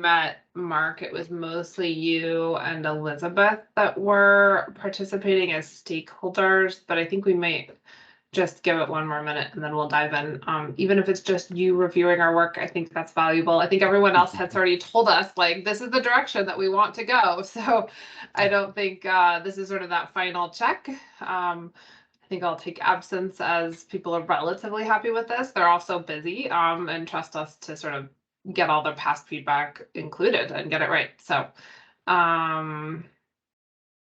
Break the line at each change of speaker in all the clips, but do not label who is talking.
met, Mark, it was mostly you and Elizabeth that were participating as stakeholders, but I think we might just give it one more minute and then we'll dive in. Even if it's just you reviewing our work, I think that's valuable. I think everyone else has already told us, like, this is the direction that we want to go. So I don't think this is sort of that final check. I think I'll take absence as people are relatively happy with this. They're also busy and trust us to sort of get all their past feedback included and get it right. So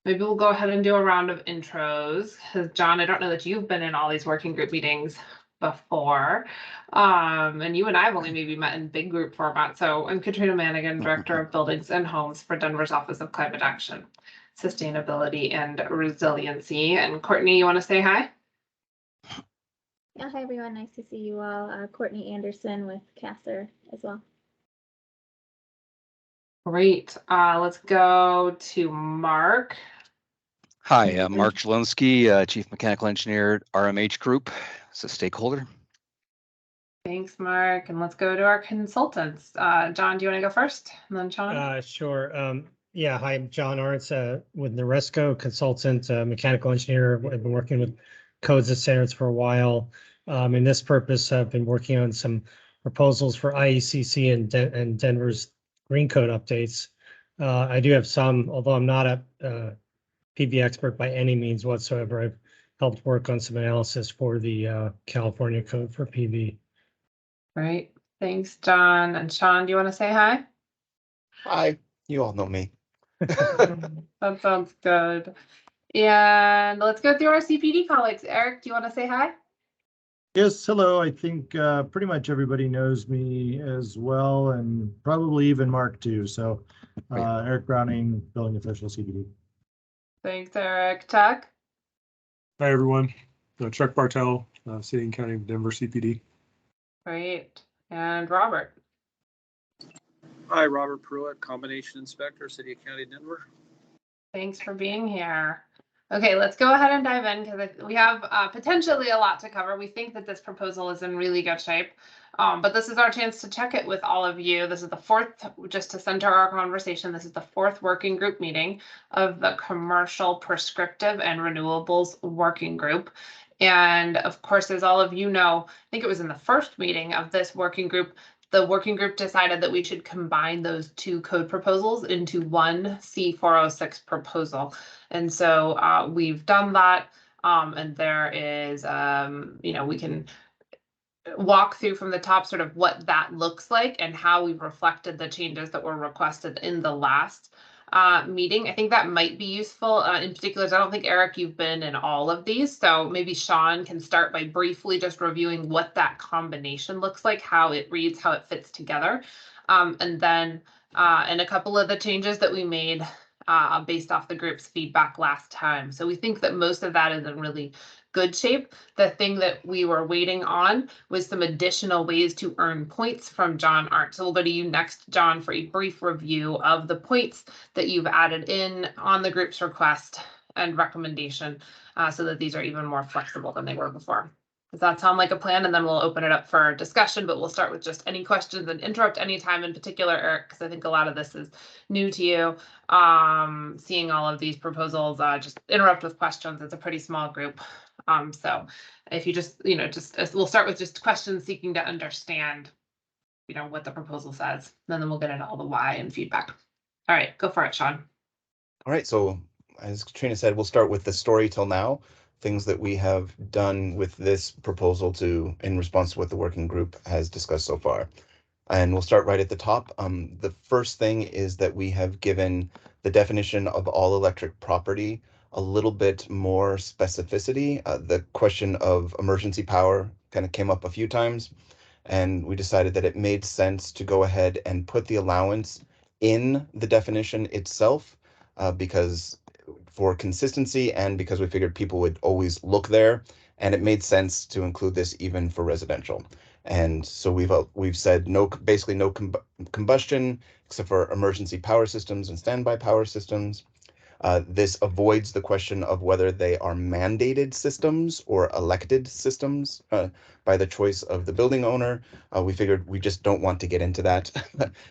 maybe we'll go ahead and do a round of intros. Because John, I don't know that you've been in all these working group meetings before. And you and I have only maybe met in big group format. So I'm Katrina Manigan, Director of Buildings and Homes for Denver's Office of Climate Action, Sustainability and Resiliency. And Courtney, you want to say hi?
Yeah, hi everyone, nice to see you all. Courtney Anderson with CASR as well.
Great. Let's go to Mark.
Hi, Mark Jelonsky, Chief Mechanical Engineer, RMH Group, as a stakeholder.
Thanks, Mark. And let's go to our consultants. John, do you want to go first? And then Sean?
Sure. Yeah, hi, I'm John Arntz with Noresco, consultant, mechanical engineer. I've been working with codes and standards for a while. In this purpose, I've been working on some proposals for IECC and Denver's Green Code updates. I do have some, although I'm not a PV expert by any means whatsoever. I've helped work on some analysis for the California code for PV.
Great. Thanks, John. And Sean, do you want to say hi?
Hi. You all know me.
That sounds good. And let's go through our CPD colleagues. Eric, do you want to say hi?
Yes, hello. I think pretty much everybody knows me as well, and probably even Mark too. So Eric Browning, Building Official CPD.
Thanks, Eric. Chuck?
Hi, everyone. Chuck Bartel, City and County of Denver CPD.
Great. And Robert?
Hi, Robert Pruitt, Combination Inspector, City and County of Denver.
Thanks for being here. Okay, let's go ahead and dive in because we have potentially a lot to cover. We think that this proposal is in really good shape, but this is our chance to check it with all of you. This is the fourth, just to center our conversation, this is the fourth working group meeting of the Commercial Prescriptive and Renewables Working Group. And of course, as all of you know, I think it was in the first meeting of this working group, the working group decided that we should combine those two code proposals into one C406 proposal. And so we've done that. And there is, we can walk through from the top sort of what that looks like and how we've reflected the changes that were requested in the last meeting. I think that might be useful. In particular, I don't think, Eric, you've been in all of these. So maybe Sean can start by briefly just reviewing what that combination looks like, how it reads, how it fits together. And then and a couple of the changes that we made based off the group's feedback last time. So we think that most of that is in really good shape. The thing that we were waiting on was some additional ways to earn points from John Arndt. So we'll go to you next, John, for a brief review of the points that you've added in on the group's request and recommendation so that these are even more flexible than they were before. Does that sound like a plan? And then we'll open it up for discussion, but we'll start with just any questions and interrupt anytime in particular, Eric, because I think a lot of this is new to you. Seeing all of these proposals, just interrupt with questions. It's a pretty small group. So if you just, we'll start with just questions seeking to understand, what the proposal says, and then we'll get into all the why and feedback. All right, go for it, Sean.
All right, so as Katrina said, we'll start with the story till now, things that we have done with this proposal in response to what the working group has discussed so far. And we'll start right at the top. The first thing is that we have given the definition of all electric property a little bit more specificity. The question of emergency power kind of came up a few times, and we decided that it made sense to go ahead and put the allowance in the definition itself because for consistency and because we figured people would always look there, and it made sense to include this even for residential. And so we've said basically no combustion except for emergency power systems and standby power systems. This avoids the question of whether they are mandated systems or elected systems by the choice of the building owner. We figured we just don't want to get into that.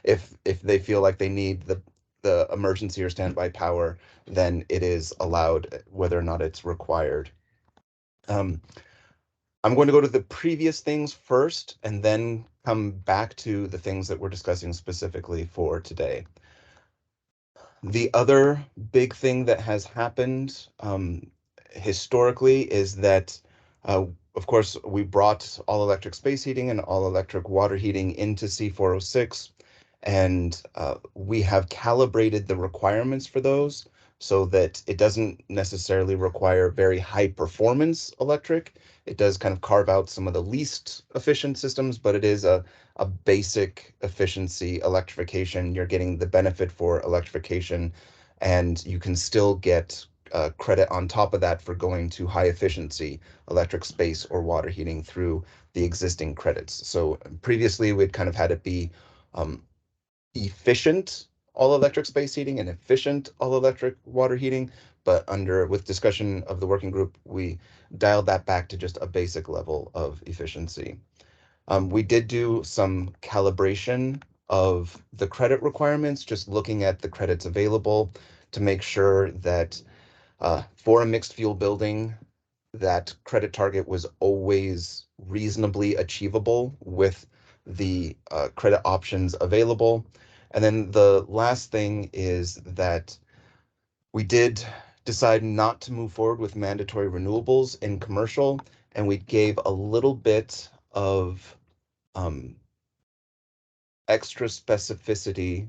If they feel like they need the emergency or standby power, then it is allowed, whether or not it's required. I'm going to go to the previous things first and then come back to the things that we're discussing specifically for today. The other big thing that has happened historically is that, of course, we brought all electric space heating and all electric water heating into C406, and we have calibrated the requirements for those so that it doesn't necessarily require very high performance electric. It does kind of carve out some of the least efficient systems, but it is a basic efficiency electrification. You're getting the benefit for electrification, and you can still get credit on top of that for going to high efficiency electric space or water heating through the existing credits. So previously we'd kind of had it be efficient all electric space heating and efficient all electric water heating, but with discussion of the working group, we dialed that back to just a basic level of efficiency. We did do some calibration of the credit requirements, just looking at the credits available to make sure that for a mixed fuel building, that credit target was always reasonably achievable with the credit options available. And then the last thing is that we did decide not to move forward with mandatory renewables in commercial, and we gave a little bit of extra specificity,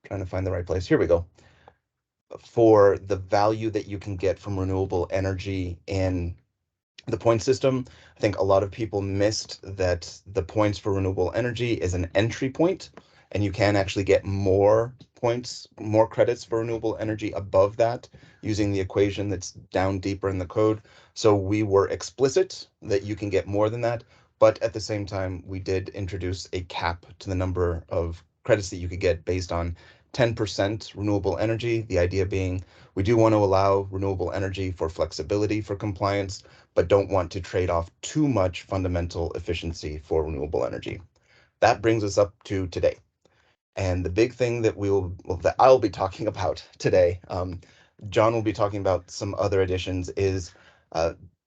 trying to find the right place. Here we go. For the value that you can get from renewable energy in the point system. I think a lot of people missed that the points for renewable energy is an entry point, and you can actually get more points, more credits for renewable energy above that using the equation that's down deeper in the code. So we were explicit that you can get more than that, but at the same time, we did introduce a cap to the number of credits that you could get based on 10% renewable energy. The idea being we do want to allow renewable energy for flexibility for compliance, but don't want to trade off too much fundamental efficiency for renewable energy. That brings us up to today. And the big thing that that I'll be talking about today, John will be talking about some other additions, is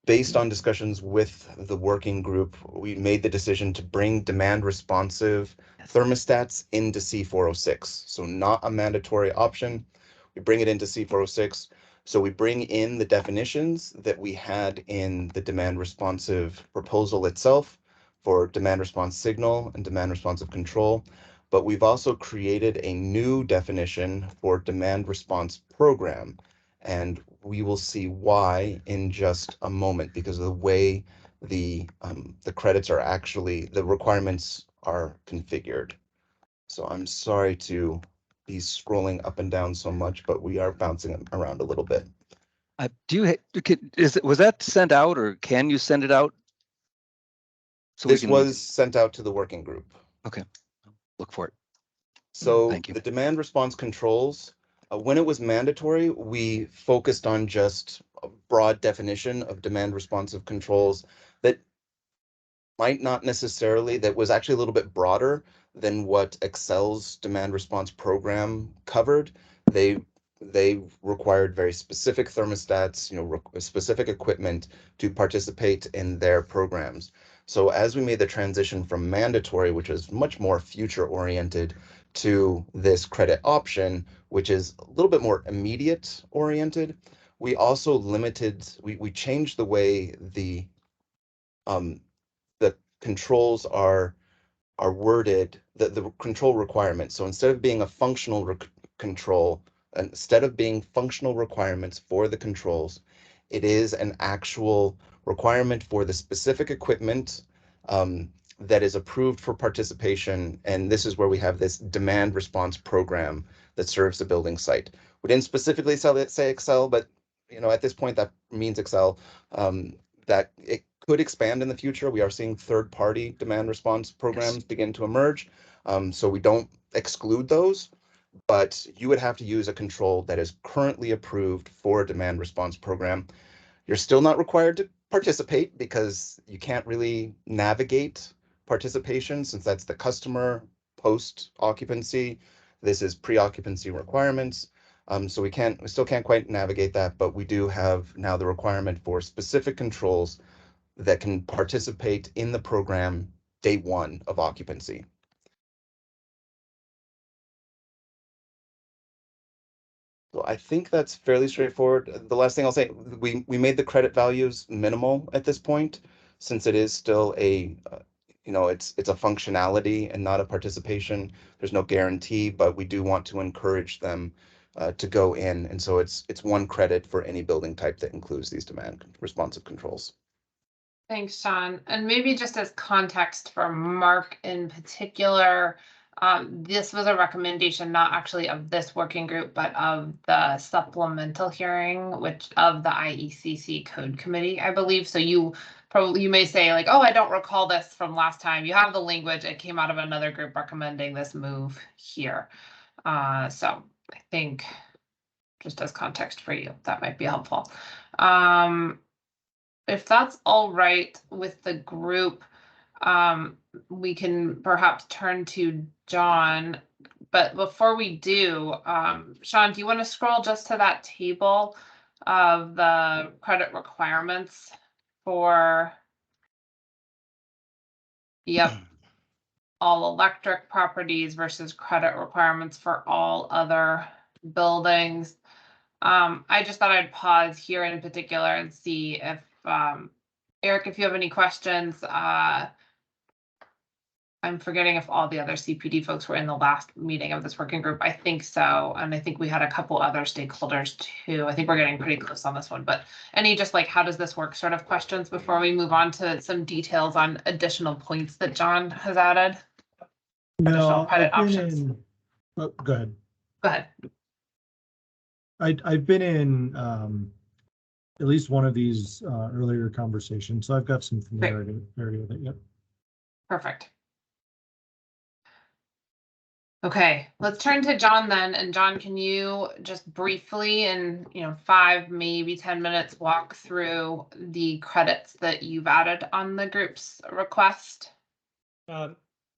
based on discussions with the working group, we made the decision to bring demand responsive thermostats into C406. So not a mandatory option. We bring it into C406. So we bring in the definitions that we had in the demand responsive proposal itself for demand response signal and demand responsive control. But we've also created a new definition for demand response program. And we will see why in just a moment, because of the way the credits are actually, the requirements are configured. So I'm sorry to be scrolling up and down so much, but we are bouncing around a little bit.
Was that sent out, or can you send it out?
So this was sent out to the working group.
Okay, look for it.
So
Thank you.
The demand response controls, when it was mandatory, we focused on just a broad definition of demand responsive controls that might not necessarily, that was actually a little bit broader than what Excel's demand response program covered. They required very specific thermostats, specific equipment to participate in their programs. So as we made the transition from mandatory, which is much more future oriented, to this credit option, which is a little bit more immediate oriented, we also we changed the way the controls are worded, the control requirements. So instead of being a functional control, instead of being functional requirements for the controls, it is an actual requirement for the specific equipment that is approved for participation. And this is where we have this demand response program that serves the building site. We didn't specifically say Excel, but at this point that means Excel. That it could expand in the future. We are seeing third-party demand response programs begin to emerge. So we don't exclude those, but you would have to use a control that is currently approved for a demand response program. You're still not required to participate because you can't really navigate participation since that's the customer post occupancy. This is pre-occupancy requirements. So we still can't quite navigate that, but we do have now the requirement for specific controls that can participate in the program day one of occupancy. So I think that's fairly straightforward. The last thing I'll say, we made the credit values minimal at this point, since it is still a, it's a functionality and not a participation. There's no guarantee, but we do want to encourage them to go in, and so it's 1 credit for any building type that includes these demand responsive controls.
Thanks, Sean. And maybe just as context for Mark in particular, this was a recommendation not actually of this working group, but of the supplemental hearing, which of the IECC Code Committee, I believe. So you may say like, oh, I don't recall this from last time. You have the language. It came out of another group recommending this move here. So I think just as context for you, that might be helpful. If that's all right with the group, we can perhaps turn to John. But before we do, Sean, do you want to scroll just to that table of the credit requirements for, all electric properties versus credit requirements for all other buildings? I just thought I'd pause here in particular and see if Eric, if you have any questions. I'm forgetting if all the other CPD folks were in the last meeting of this working group. I think so. And I think we had a couple other stakeholders too. I think we're getting pretty close on this one, but any just like, how does this work sort of questions before we move on to some details on additional points that John has added?
No,
credit
I've been
options.
in, oh, go ahead.
Go ahead.
I've been in at least one of these earlier conversations, so I've got some familiarity with it. Yep.
Perfect. Okay, let's turn to John then. And John, can you just briefly in 5, maybe 10 minutes walk through the credits that you've added on the group's request?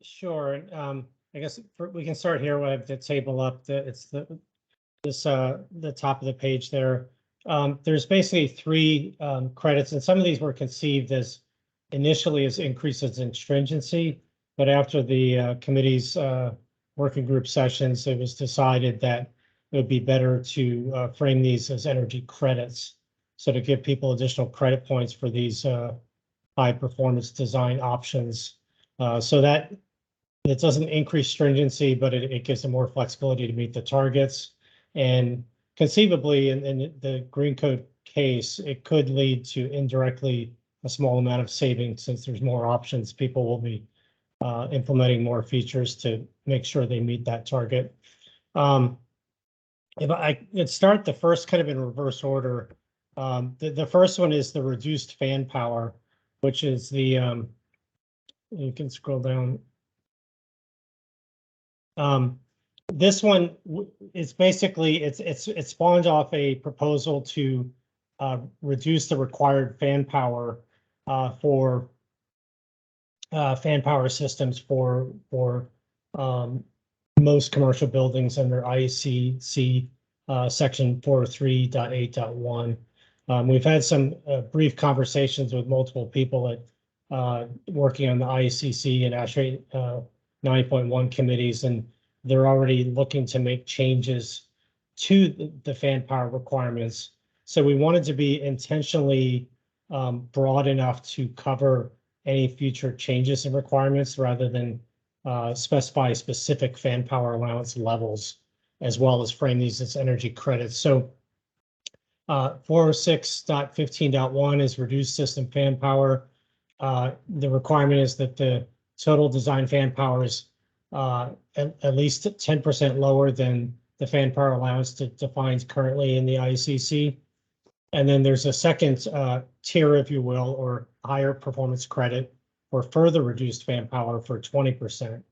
Sure. I guess we can start here. We have the table up. It's the top of the page there. There's basically 3 credits, and some of these were conceived as initially as increases in stringency, but after the committee's working group sessions, it was decided that it would be better to frame these as energy credits, so to give people additional credit points for these high performance design options, so that it doesn't increase stringency, but it gives them more flexibility to meet the targets. And conceivably, in the Green Code case, it could lead to indirectly a small amount of savings, since there's more options. People will be implementing more features to make sure they meet that target. If I could start the first kind of in reverse order, the first one is the reduced fan power, which is the, you can scroll down. This one is basically, it spawned off a proposal to reduce the required fan power for fan power systems for most commercial buildings under IECC section 403.8.1. We've had some brief conversations with multiple people at working on the IECC and ASHRAE 9.1 committees, and they're already looking to make changes to the fan power requirements. So we wanted to be intentionally broad enough to cover any future changes in requirements, rather than specify specific fan power allowance levels, as well as frame these as energy credits. So 406.15.1 is reduced system fan power. The requirement is that the total design fan power is at least 10% lower than the fan power allowance defined currently in the IECC. And then there's a second tier, if you will, or higher performance credit for further reduced fan power for 20%.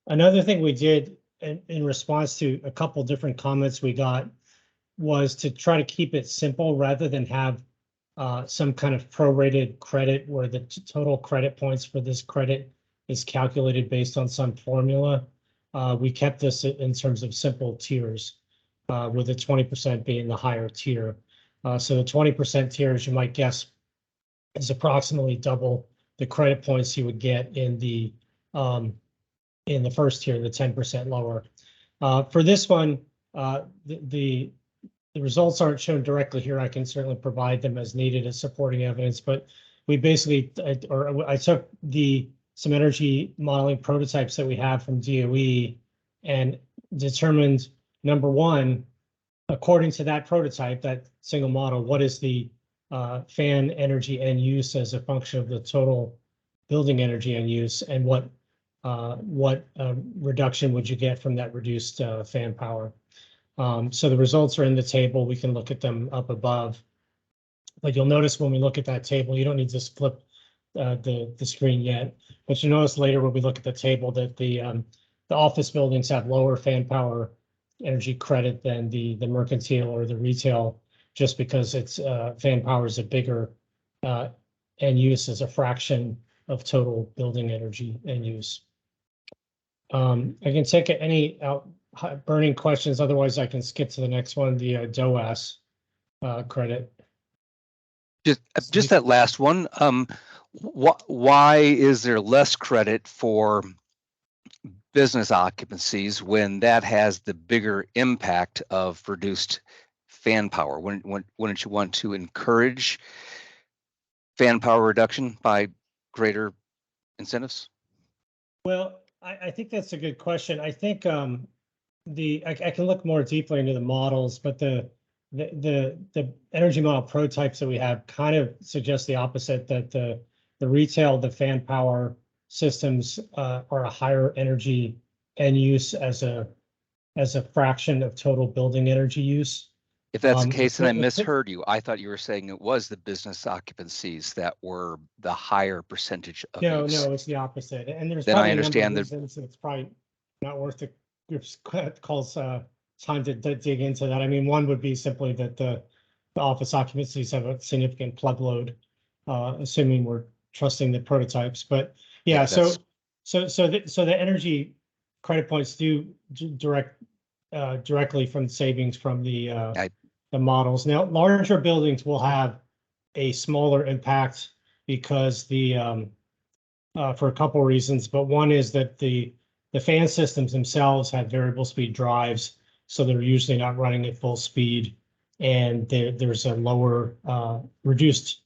Another thing we did in response to a couple different comments we got, was to try to keep it simple rather than have some kind of prorated credit where the total credit points for this credit is calculated based on some formula. We kept this in terms of simple tiers, with the 20% being the higher tier. So the 20% tier, as you might guess, is approximately double the credit points you would get in the first tier, the 10% lower. For this one, the results aren't shown directly here. I can certainly provide them as needed as supporting evidence, but we basically, I took some energy modeling prototypes that we have from DOE and determined, number one, according to that prototype, that single model, what is the fan energy end use as a function of the total building energy end use, and what reduction would you get from that reduced fan power? So the results are in the table. We can look at them up above. But you'll notice when we look at that table, you don't need to flip the screen yet, but you notice later when we look at the table that the office buildings have lower fan power energy credit than the mercantile or the retail, just because it's fan power is a bigger end use as a fraction of total building energy end use. I can take any burning questions. Otherwise, I can skip to the next one, the DOAS credit.
Just that last one. Why is there less credit for business occupancies when that has the bigger impact of reduced fan power? Wouldn't you want to encourage fan power reduction by greater incentives?
Well, I think that's a good question. I think I can look more deeply into the models, but the energy model prototypes that we have kind of suggest the opposite, that the retail, the fan power systems are a higher energy end use as a fraction of total building energy use.
If that's the case, then I misheard you. I thought you were saying it was the business occupancies that were the higher percentage of use.
No, it's the opposite. And there's
then
probably
I understand that
it's probably not worth the group's calls time to dig into that. I mean, one would be simply that the office occupancies have a significant plug load, assuming we're trusting the prototypes. But yeah, so the energy credit points do directly from savings from the models. Now, larger buildings will have a smaller impact because for a couple of reasons, but one is that the fan systems themselves have variable speed drives, so they're usually not running at full speed, and there's a lower reduced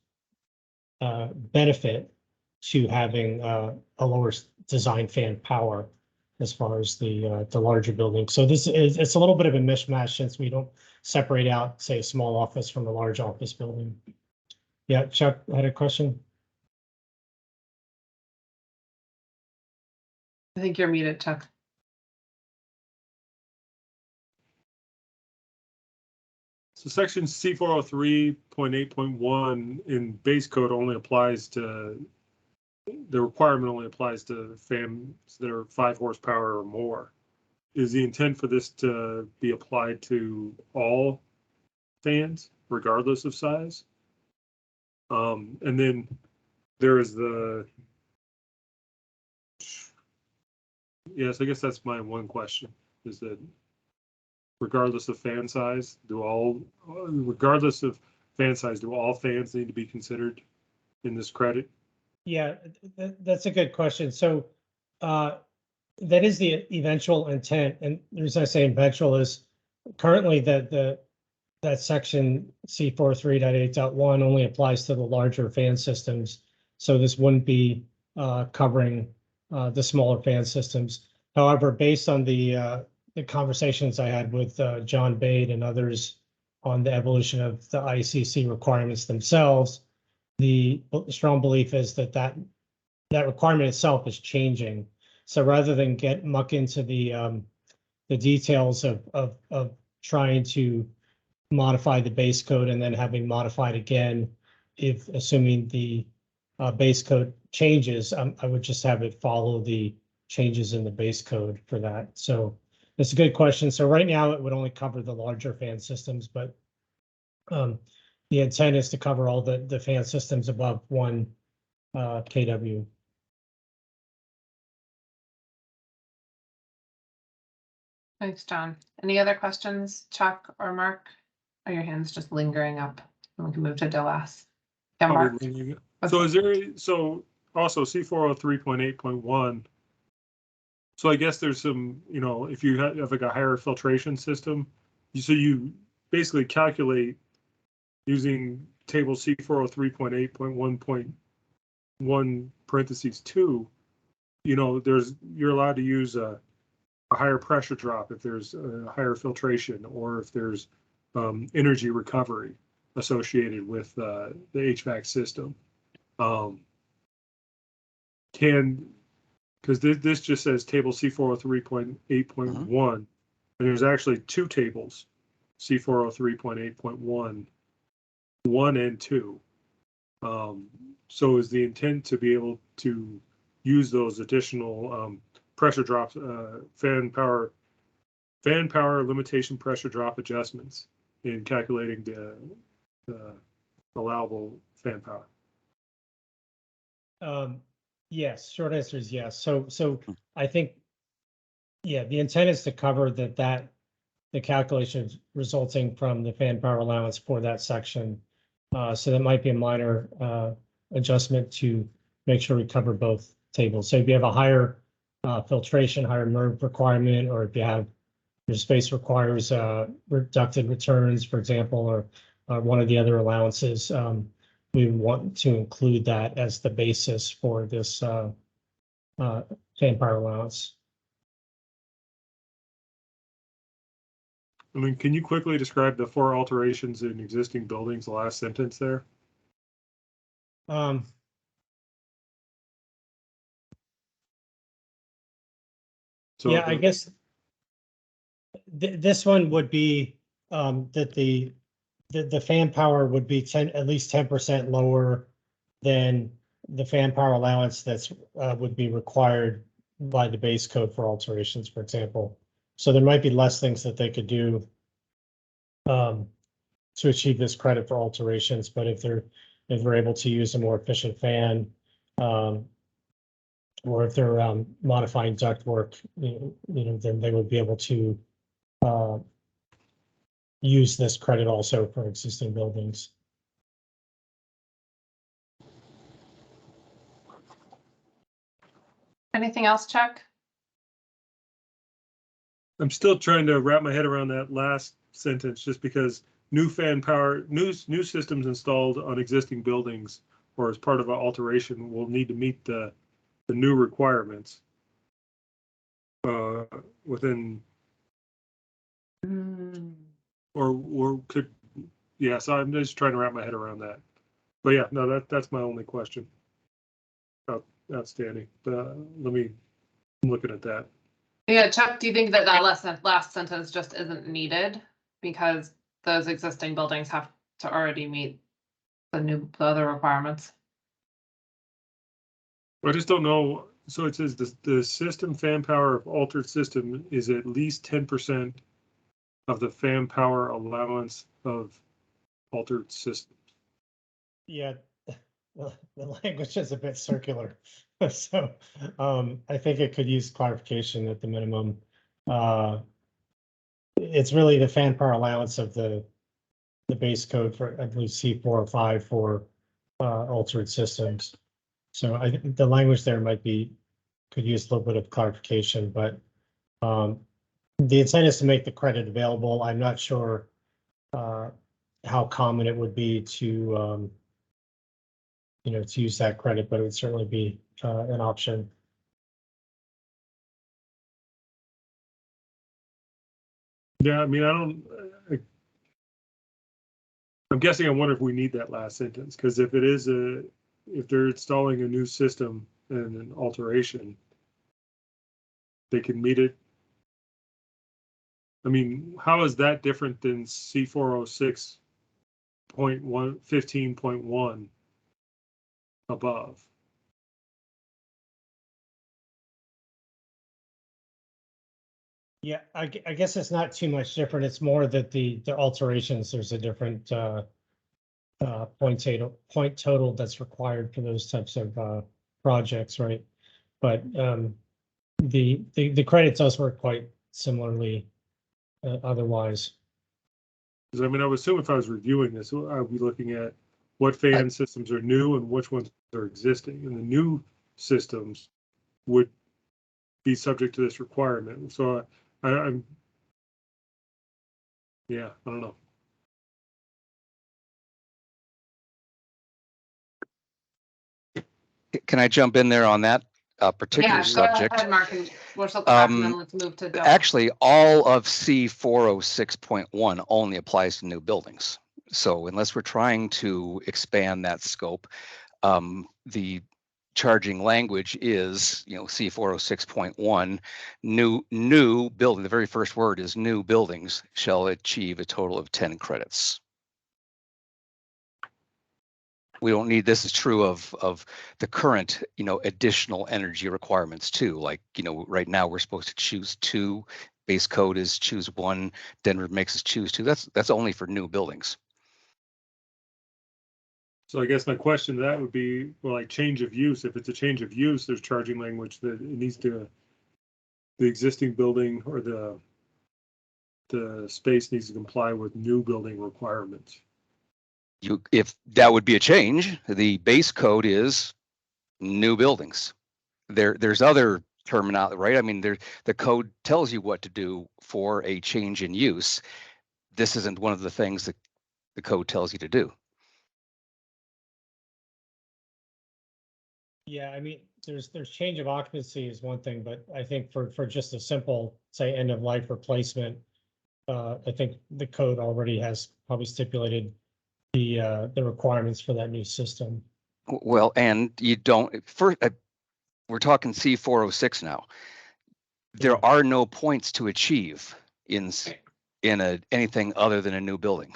benefit to having a lower design fan power as far as the larger building. So it's a little bit of a mishmash since we don't separate out, say, a small office from a large office building. Yeah, Chuck had a question.
I think you're muted, Chuck.
So section C403.8.1 in base code only applies to, the requirement only applies to fans that are 5 horsepower or more. Is the intent for this to be applied to all fans, regardless of size? And then there is yes, I guess that's my one question, is that regardless of fan size, do all fans need to be considered in this credit?
Yeah, that's a good question. So that is the eventual intent, and the reason I say eventual is currently that section C43.8.1 only applies to the larger fan systems. So this wouldn't be covering the smaller fan systems. However, based on the conversations I had with John Bade and others on the evolution of the IECC requirements themselves, the strong belief is that requirement itself is changing. So rather than muck into the details of trying to modify the base code and then having modified again, if assuming the base code changes, I would just have it follow the changes in the base code for that. So It's a good question. So right now it would only cover the larger fan systems, but the intent is to cover all the fan systems above 1 kW.
Thanks, John. Any other questions, Chuck or Mark? Are your hands just lingering up? And we can move to DOAS. Yeah, Mark.
So is there, so also C403.8.1. So I guess there's some, you know, if you have like a higher filtration system, so you basically calculate using table C403.8.1.1 parentheses 2, you know, you're allowed to use a higher pressure drop if there's a higher filtration, or if there's energy recovery associated with the HVAC system. Because this just says table C403.8.1, and there's actually 2 tables, C403.8.1, 1 and 2. So is the intent to be able to use those additional pressure drops, fan power limitation pressure drop adjustments in calculating the allowable fan power?
Yes, short answer is yes. So I think, yeah, the intent is to cover the calculations resulting from the fan power allowance for that section. So that might be a minor adjustment to make sure we cover both tables. So if you have a higher filtration, higher MERV requirement, or if you have your space requires reducted returns, for example, or one of the other allowances, we want to include that as the basis for this fan power allowance.
I mean, can you quickly describe the 4 alterations in existing buildings, the last sentence there? So
yeah, I guess this one would be that the fan power would be at least 10% lower than the fan power allowance that's would be required by the base code for alterations, for example. So there might be less things that they could do to achieve this credit for alterations, but if they're able to use a more efficient fan, or if they're modifying ductwork, you know, then they would be able to use this credit also for existing buildings.
Anything else, Chuck?
I'm still trying to wrap my head around that last sentence, just because new fan power, new systems installed on existing buildings or as part of an alteration will need to meet the new requirements within, or could, yeah, so I'm just trying to wrap my head around that. But yeah, no, that's my only question. Outstanding. Let me, I'm looking at that.
Yeah, Chuck, do you think that last sentence just isn't needed because those existing buildings have to already meet the other requirements?
I just don't know. So it says the system fan power of altered system is at least 10% of the fan power allowance of altered systems.
Yeah, the language is a bit circular. So I think it could use clarification at the minimum. It's really the fan power allowance of the base code for, I believe, C405 for altered systems. So I think the language there could use a little bit of clarification, but the intent is to make the credit available. I'm not sure how common it would be to you know, to use that credit, but it would certainly be an option.
Yeah, I mean, I'm guessing, I wonder if we need that last sentence, because if they're installing a new system and an alteration, they can meet it. I mean, how is that different than C406.15.1 above?
Yeah, I guess it's not too much different. It's more that the alterations, there's a different point total that's required for those types of projects, right? But the credit does work quite similarly otherwise.
Because I mean, I would assume if I was reviewing this, I would be looking at what fan systems are new and which ones are existing. And the new systems would be subject to this requirement. So I'm, yeah, I don't know.
Can I jump in there on that particular
Yeah, go
subject?
ahead, Mark, and we'll circle back and then let's move to Dylan.
Actually, all of C406.1 only applies to new buildings. So unless we're trying to expand that scope, the charging language is, C406.1, new building. The very first word is new buildings shall achieve a total of 10 credits. We don't need, this is true of the current, additional energy requirements too. Like, right now we're supposed to choose 2, base code is choose 1, Denver makes us choose 2. That's only for new buildings.
So I guess my question to that would be, well, like change of use. If it's a change of use, there's charging language that it needs to, the existing building or the space needs to comply with new building requirements.
If that would be a change, the base code is new buildings. There's other terminology, right? I mean, the code tells you what to do for a change in use. This isn't one of the things that the code tells you to do.
Yeah, I mean, there's change of occupancy is one thing, but I think for just a simple, say, end of life replacement, I think the code already has probably stipulated the requirements for that new system.
Well, and you don't, we're talking C406 now. There are no points to achieve in anything other than a new building.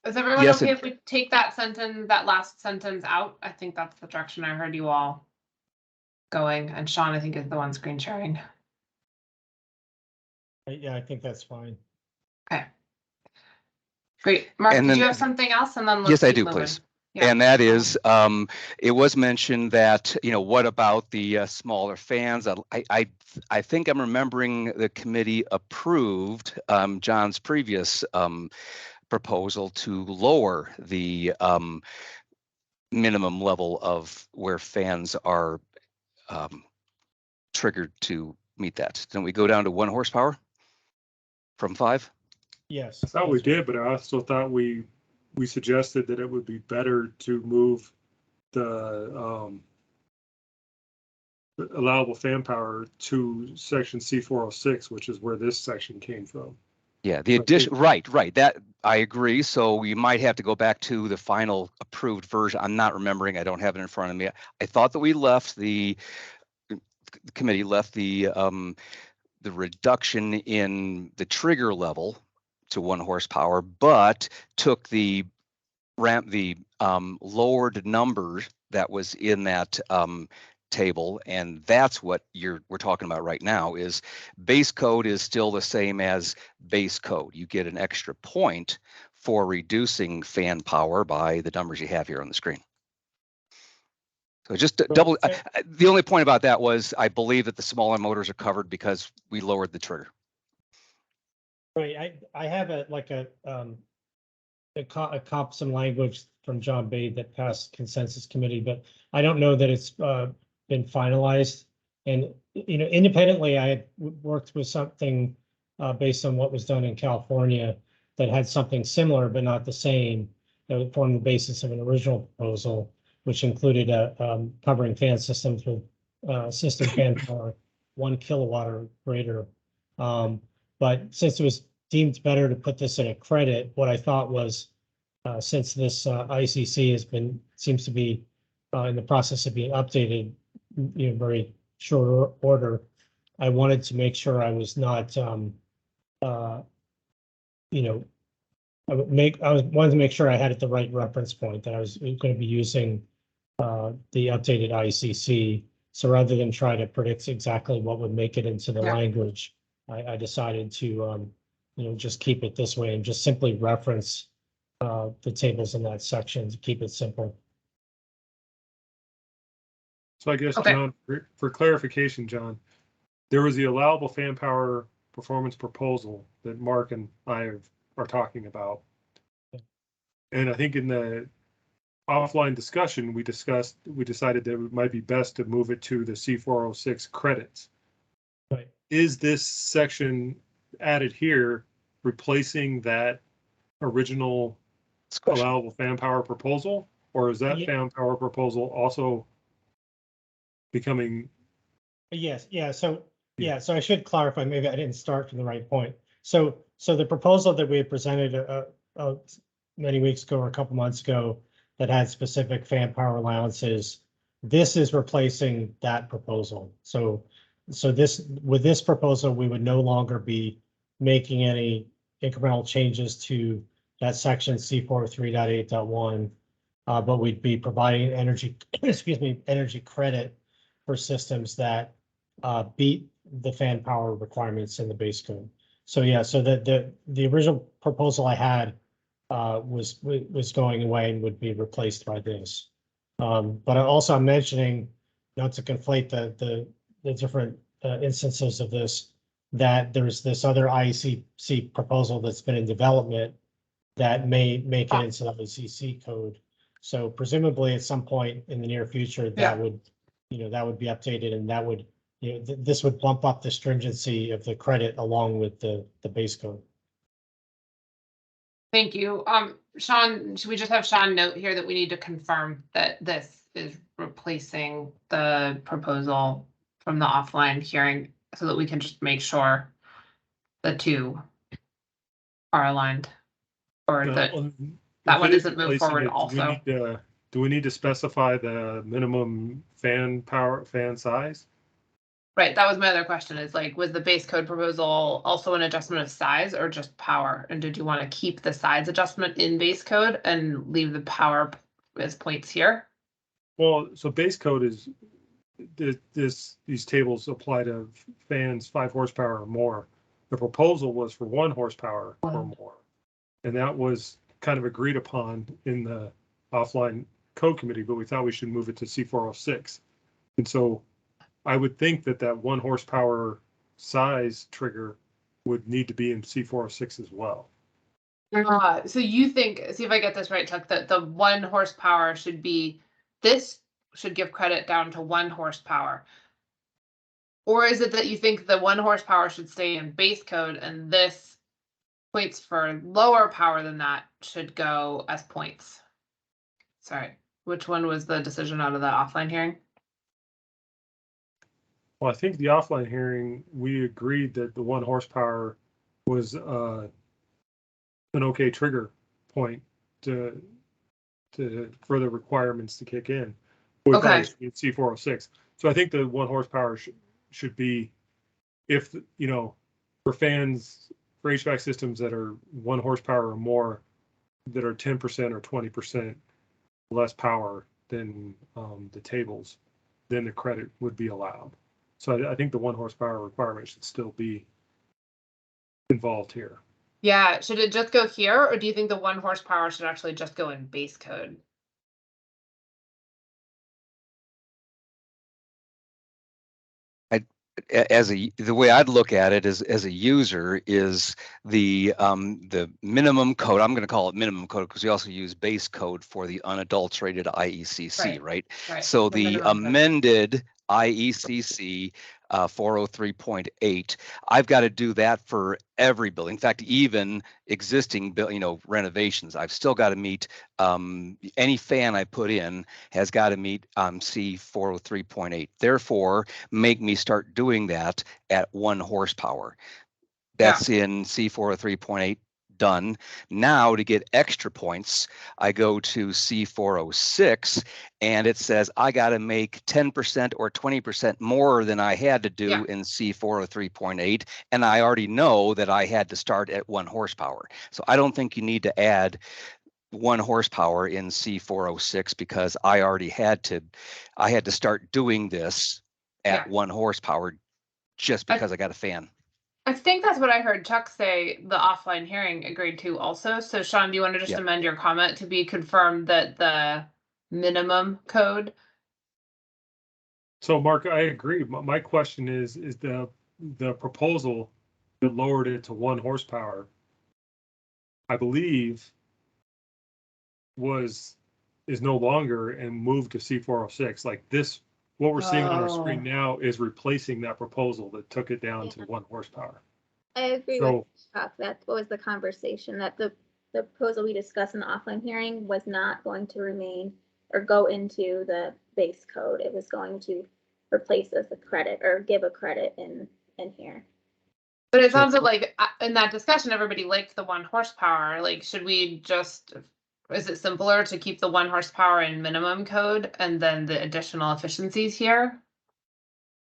Is everyone
Yes,
okay if we take that sentence, that last sentence out? I think that's the direction I heard you all going, and Sean, I think, is the one screen sharing.
Yeah, I think that's fine.
Okay. Great. Mark, did you have something else? And then let's
yes, I
keep
do,
moving.
please.
Yeah.
And that is, it was mentioned that, what about the smaller fans? I think I'm remembering the committee approved John's previous proposal to lower the minimum level of where fans are triggered to meet that. Don't we go down to 1 horsepower from 5?
Yes.
I thought we did, but I also thought we suggested that it would be better to move the allowable fan power to section C406, which is where this section came from.
Yeah, the addition, right, that I agree. So we might have to go back to the final approved version. I'm not remembering. I don't have it in front of me. I thought that we left the committee left the reduction in the trigger level to 1 horsepower, but took the lowered numbers that was in that table, and that's what we're talking about right now. Is base code is still the same as base code. You get an extra point for reducing fan power by the numbers you have here on the screen. So just double. The only point about that was I believe that the smaller motors are covered because we lowered the trigger.
Right. I have some language from John Bay that passed consensus committee, but I don't know that it's been finalized. And independently, I had worked with something based on what was done in California that had something similar but not the same, that would form the basis of an original proposal, which included covering fan systems with system fan power 1 kilowatt or greater. But since it was deemed better to put this in a credit, what I thought was, since this IECC seems to be in the process of being updated, very short order, I wanted to make sure I was not, I wanted to make sure I had at the right reference point, that I was going to be using the updated IECC So rather than try to predict exactly what would make it into the
Yeah.
language, I decided to, just keep it this way and just simply reference the tables in that section to keep it simple.
So I guess,
Okay.
John, for clarification, John, there was the allowable fan power performance proposal that Mark and I are talking about. And I think in the offline discussion, we decided that it might be best to move it to the C406 credits.
Right.
Is this section added here replacing that original allowable fan power proposal? Or is that fan power proposal also becoming?
Yes, yeah, so I should clarify, maybe I didn't start from the right point. So the proposal that we had presented many weeks ago or a couple months ago that had specific fan power allowances, this is replacing that proposal. So with this proposal, we would no longer be making any incremental changes to that section C403.8.1, but we'd be providing energy, energy credit for systems that beat the fan power requirements in the base code. So yeah, so the original proposal I had was going away and would be replaced by this. But I'm mentioning, not to conflate the different instances of this, that there's this other IECC proposal that's been in development that may make it into the IECC code. So presumably at some point in the near future, that would be updated, and that would, this would bump up the stringency of the credit along with the base code.
Thank you. Sean, should we just have Sean note here that we need to confirm that this is replacing the proposal from the offline hearing so that we can just make sure the two are aligned, or that one isn't moved forward also.
Do we need to specify the minimum fan size?
Right, that was my other question, is like, was the base code proposal also an adjustment of size or just power? And did you want to keep the size adjustment in base code and leave the power as points here?
Well, so base code is these tables apply to fans 5 horsepower or more. The proposal was for 1 horsepower or more. And that was kind of agreed upon in the offline code committee, but we thought we should move it to C406. And so I would think that 1 horsepower size trigger would need to be in C406 as well.
So you think, see if I get this right, Chuck, that the 1 horsepower should be, this should give credit down to 1 horsepower. Or is it that you think the 1 horsepower should stay in base code and this points for lower power than that should go as points? Sorry, which one was the decision out of that offline hearing?
Well, I think the offline hearing, we agreed that the 1 horsepower was an okay trigger point to for the requirements to kick in. Okay. C406. So I think the 1 horsepower should be, if, for fans, for HVAC systems that are 1 horsepower or more, that are 10% or 20% less power than the tables, then the credit would be allowed. So I think the 1 horsepower requirement should still be involved here.
Yeah, should it just go here, or do you think the 1 horsepower should actually just go in base code?
The way I'd look at it is, as a user, is the minimum code. I'm going to call it minimum code because we also use base code for the unadulterated IECC, right? So the amended IECC 403.8, I've got to do that for every building. In fact, even existing renovations, I've still got to meet, any fan I put in has got to meet C 403.8. Therefore, make me start doing that at 1 horsepower. That's in C 403.8. Done. Now, to get extra points, I go to C406 and it says I got to make 10% or 20% more than I had to do in C403.8. And I already know that I had to start at 1 horsepower. So I don't think you need to add 1 horsepower in C406 because I already had to start doing this at
Yeah.
1 horsepower just because I got a fan.
I think that's what I heard Chuck say, the offline hearing agreed to also. So Sean, do you want to just
Yeah.
amend your comment to be confirmed that the minimum code?
So Mark, I agree. My question is the proposal that lowered it to 1 horsepower, I believe is no longer and moved to C406. Like this, what we're seeing on our screen
Oh.
now is replacing that proposal that took it down to
Yeah.
1 horsepower.
I agree
So-
with Chuck. That was the conversation, that the proposal we discussed in the offline hearing was not going to remain or go into the base code. It was going to replace as a credit or give a credit in here.
But it sounded like in that discussion, everybody liked the 1 horsepower. Like, should we just, is it simpler to keep the 1 horsepower in minimum code and then the additional efficiencies here?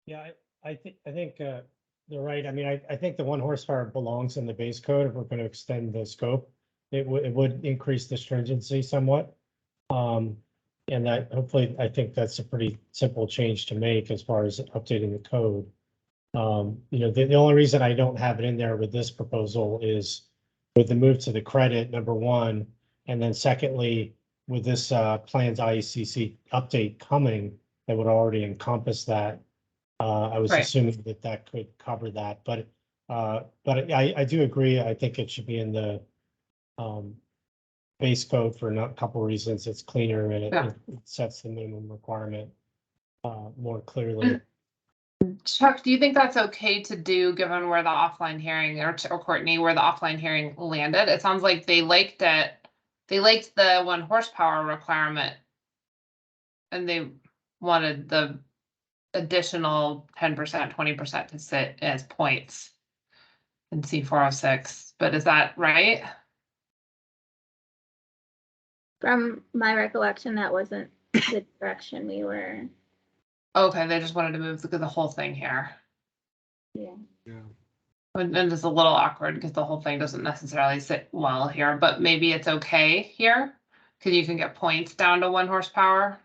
Yeah, I think they're right. I mean, I think the 1 horsepower belongs in the base code if we're going to extend the scope. It would increase the stringency somewhat. And that hopefully, I think that's a pretty simple change to make as far as updating the code. You know, the only reason I don't have it in there with this proposal is with the move to the credit, number one, and then secondly, with this plans IECC update coming, that would already encompass that. I was
Right.
assuming that could cover that, but I do agree. I think it should be in the base code for a couple reasons. It's cleaner and it sets the minimum requirement more clearly.
Chuck, do you think that's okay to do given where the offline hearing or Courtney, where the offline hearing landed? It sounds like they liked it. They liked the 1 horsepower requirement. And they wanted the additional 10%, 20% to sit as points in C406. But is that right?
From my recollection, that wasn't the direction we were.
Okay, they just wanted to move the whole thing here.
Yeah.
Yeah.
And it's a little awkward because the whole thing doesn't necessarily sit well here, but maybe it's okay here because you can get points down to 1 horsepower.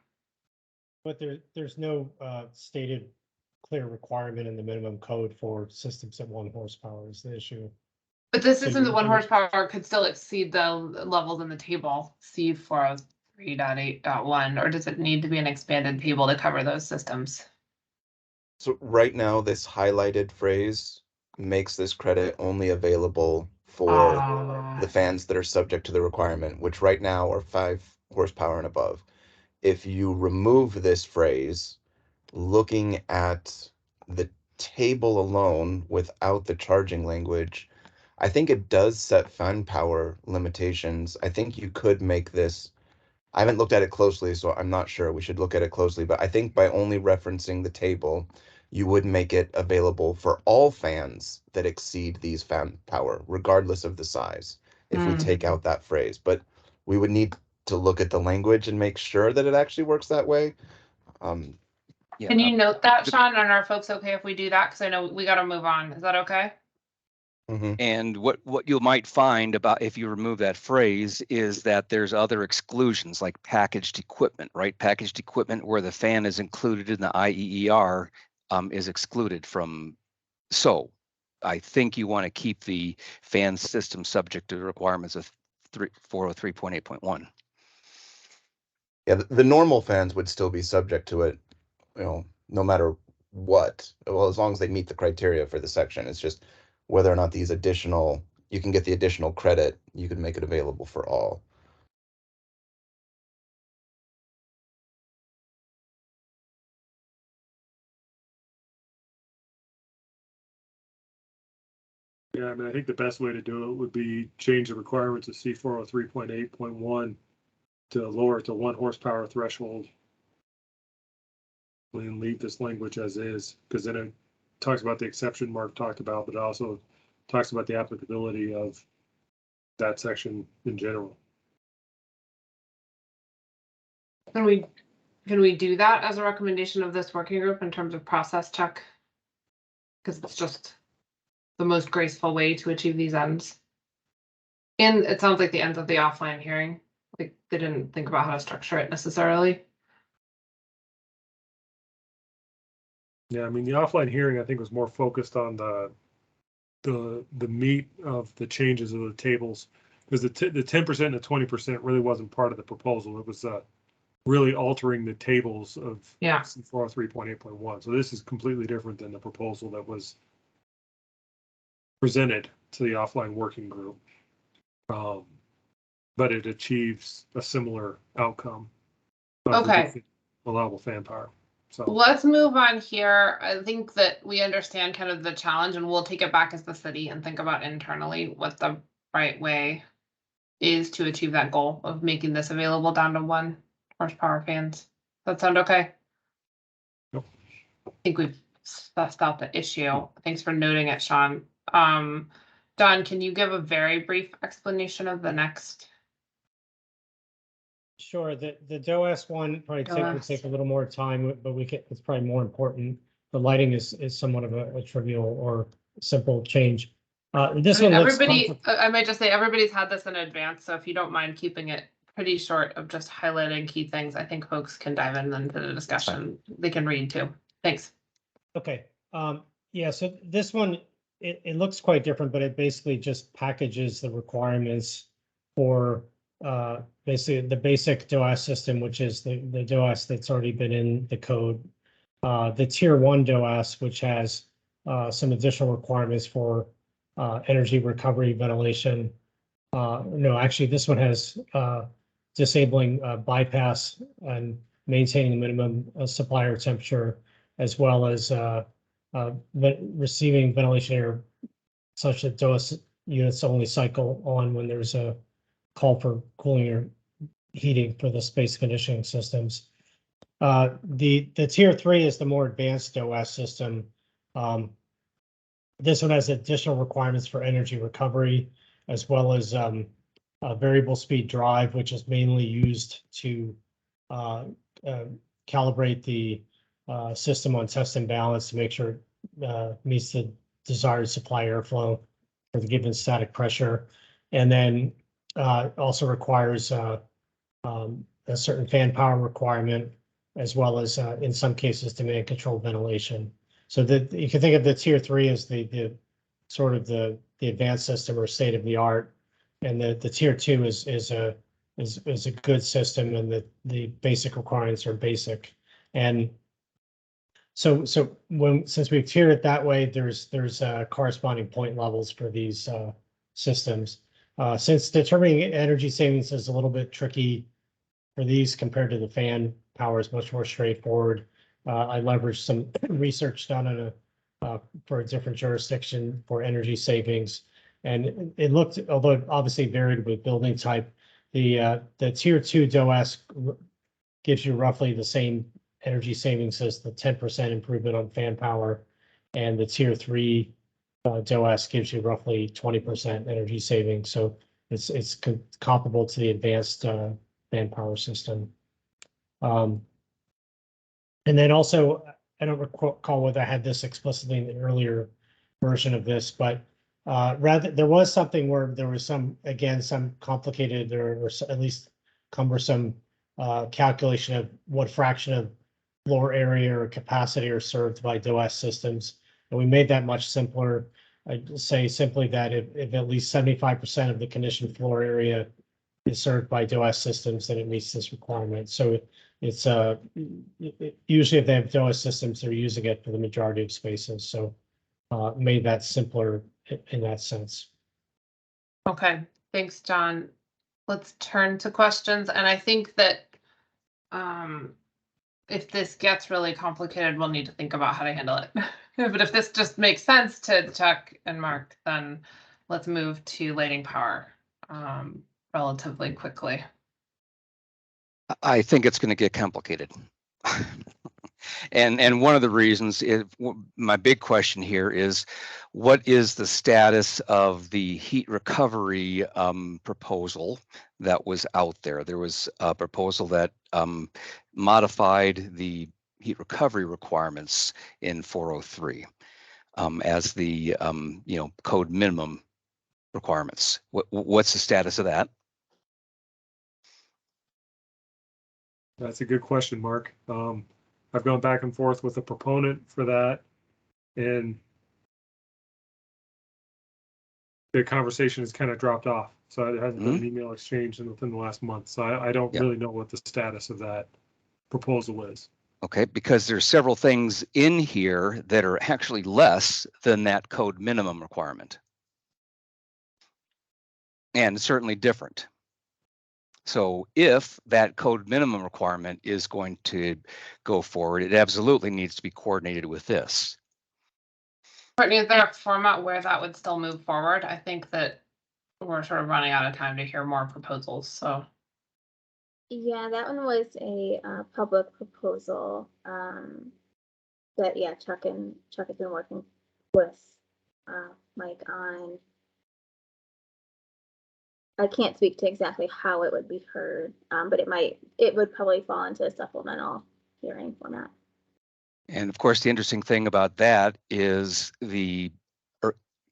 But there's no stated clear requirement in the minimum code for systems at 1 horsepower is the issue.
But this
So
isn't the
you-
1
you-
horsepower could still exceed the levels in the table C403.8.1, or does it need to be an expanded table to cover those systems?
So right now, this highlighted phrase makes this credit only available for the fans that are subject to the requirement, which right now are 5 horsepower and above. If you remove this phrase, looking at the table alone without the charging language, I think it does set fan power limitations. I think you could make this, I haven't looked at it closely, so I'm not sure. We should look at it closely, but I think by only referencing the table, you would make it available for all fans that exceed these fan power, regardless of the size, if we take out that phrase. But we would need to look at the language and make sure that it actually works that way.
Yeah,
Can you note that, Sean? And are folks okay if we do that? Because I know we got to move on. Is that okay?
and what you might find about if you remove that phrase is that there's other exclusions like packaged equipment, right? Packaged equipment where the fan is included in the IEER is excluded from. So I think you want to keep the fan system subject to the requirements of 403.8.1.
Yeah, the normal fans would still be subject to it, you know, no matter what. Well, as long as they meet the criteria for the section. It's just whether or not these additional, you can get the additional credit, you can make it available for all.
Yeah, I mean, I think the best way to do it would be change the requirement to C403.8.1 to lower it to 1 horsepower threshold. And leave this language as is, because then it talks about the exception Mark talked about, but it also talks about the applicability of that section in general.
Can we do that as a recommendation of this working group in terms of process, Chuck? Because it's just the most graceful way to achieve these ends. And it sounds like the ends of the offline hearing, like they didn't think about how to structure it necessarily.
Yeah, I mean, the offline hearing, I think, was more focused on the meat of the changes of the tables. Because the 10% and the 20% really wasn't part of the proposal. It was really altering the tables of
Yeah.
C4 3.8.1. So this is completely different than the proposal that was presented to the offline working group. But it achieves a similar outcome.
Okay.
Allowable fan power. So
Let's move on here. I think that we understand kind of the challenge, and we'll take it back as the city and think about internally what the right way is to achieve that goal of making this available down to 1 horsepower fans. Does that sound okay?
Yep.
I think we've sussed out the issue. Thanks for noting it, Sean. Don, can you give a very brief explanation of the next?
Sure, the DOAS one probably will
DOAS.
take a little more time, but it's probably more important. The lighting is somewhat of a trivial or simple change. This one looks
everybody, I might just say everybody's had this in advance, so if you don't mind keeping it pretty short of just highlighting key things, I think folks can dive in into the discussion. They can read too. Thanks.
Okay. Yeah, so this one, it looks quite different, but it basically just packages the requirements for basically the basic DOAS system, which is the DOAS that's already been in the code. The tier 1 DOAS, which has some additional requirements for energy recovery, ventilation. No, actually, this one has disabling bypass and maintaining the minimum supplier temperature, as well as receiving ventilation air such that DOAS units only cycle on when there's a call for cooling or heating for the space conditioning systems. The tier 3 is the more advanced DOAS system. This one has additional requirements for energy recovery, as well as a variable speed drive, which is mainly used to calibrate the system on test and balance to make sure it meets the desired supply airflow for the given static pressure. And then also requires a certain fan power requirement, as well as in some cases demand controlled ventilation. So that you can think of the tier 3 as the sort of the advanced system or state of the art, and the tier 2 is a good system, and the basic requirements are basic. And so since we've tiered it that way, there's corresponding point levels for these systems. Since determining energy savings is a little bit tricky for these compared to the fan power, is much more straightforward. I leveraged some research done on for a different jurisdiction for energy savings, and it looked, although it obviously varied with building type, the tier 2 DOAS gives you roughly the same energy savings as the 10% improvement on fan power, and the tier 3 DOAS gives you roughly 20% energy savings. So it's comparable to the advanced fan power system. And then also, I don't recall whether I had this explicitly in the earlier version of this, but rather there was something where there was some complicated or at least cumbersome calculation of what fraction of floor area or capacity are served by DOAS systems. And we made that much simpler. I'd say simply that if at least 75% of the conditioned floor area is served by DOAS systems, then it meets this requirement. So it's usually if they have DOAS systems, they're using it for the majority of spaces. So made that simpler in that sense.
Okay, thanks, John. Let's turn to questions. And I think that if this gets really complicated, we'll need to think about how to handle it. But if this just makes sense to Chuck and Mark, then let's move to lighting power relatively quickly.
I think it's going to get complicated. And one of the reasons is, my big question here is, what is the status of the heat recovery proposal that was out there? There was a proposal that modified the heat recovery requirements in 403 as the code minimum requirements. What's the status of that?
that's a good question, Mark. I've gone back and forth with the proponent for that, and the conversation has kind of dropped off. So it hasn't been an email exchange within the last month. So I don't really know what the status of that proposal is.
Okay, because there's several things in here that are actually less than that code minimum requirement. And certainly different. So if that code minimum requirement is going to go forward, it absolutely needs to be coordinated with this.
Courtney, is there a format where that would still move forward? I think that we're sort of running out of time to hear more proposals, so.
Yeah, that one was a public proposal that, yeah, Chuck has been working with Mike on. I can't speak to exactly how it would be heard, but it would probably fall into a supplemental hearing format.
And of course, the interesting thing about that is the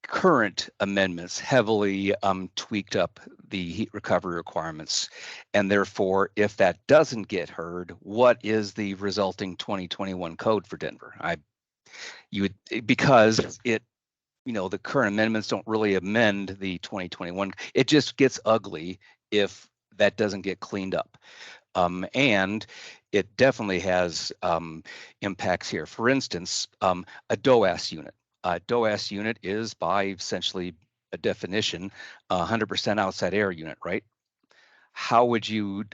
current amendments heavily tweaked up the heat recovery requirements. And therefore, if that doesn't get heard, what is the resulting 2021 code for Denver? Because the current amendments don't really amend the 2021. It just gets ugly if that doesn't get cleaned up. And it definitely has impacts here. For instance, a DOAS unit. A DOAS unit is by essentially a definition, 100% outside air unit, right? How would you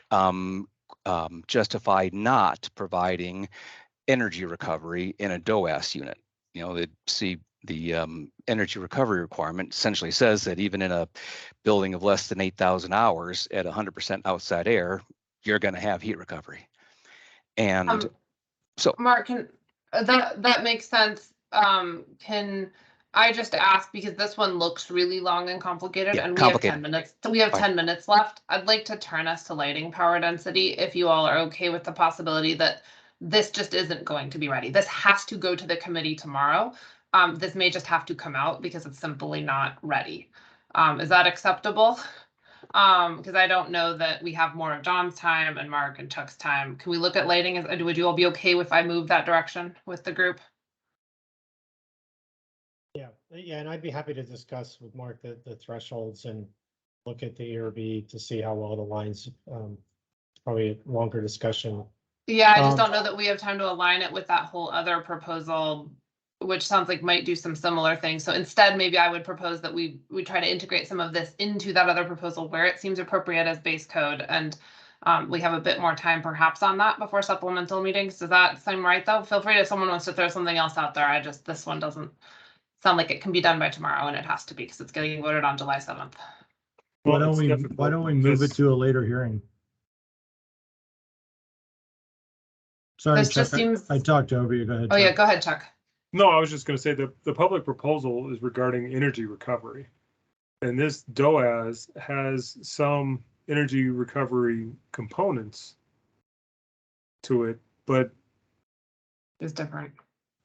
justify not providing energy recovery in a DOAS unit? The energy recovery requirement essentially says that even in a building of less than 8,000 hours at 100% outside air, you're going to have heat recovery. And so
Mark, that makes sense. Can I just ask, because this one looks really long and complicated, and we have 10 minutes. So we have 10 minutes left. I'd like to turn us to lighting power density, if you all are okay with the possibility that this just isn't going to be ready. This has to go to the committee tomorrow. This may just have to come out because it's simply not ready. Is that acceptable? Because I don't know that we have more of John's time and Mark and Chuck's time. Can we look at lighting? Would you all be okay if I move that direction with the group?
Yeah, and I'd be happy to discuss with Mark the thresholds and look at the ERB to see how well it aligns. Probably a longer discussion.
Yeah, I just don't know that we have time to align it with that whole other proposal, which sounds like might do some similar things. So instead, maybe I would propose that we try to integrate some of this into that other proposal where it seems appropriate as base code. And we have a bit more time perhaps on that before supplemental meetings. Does that seem right though? Feel free if someone wants to throw something else out there. This one doesn't sound like it can be done by tomorrow, and it has to be because it's getting voted on July 7th.
Why don't we move it to a later hearing? Sorry, Chuck, I talked over you. Go ahead.
Oh, Chuck. Yeah, go ahead, Chuck.
No, I was just going to say the public proposal is regarding energy recovery. And this DOAS has some energy recovery components to it, but
it's different.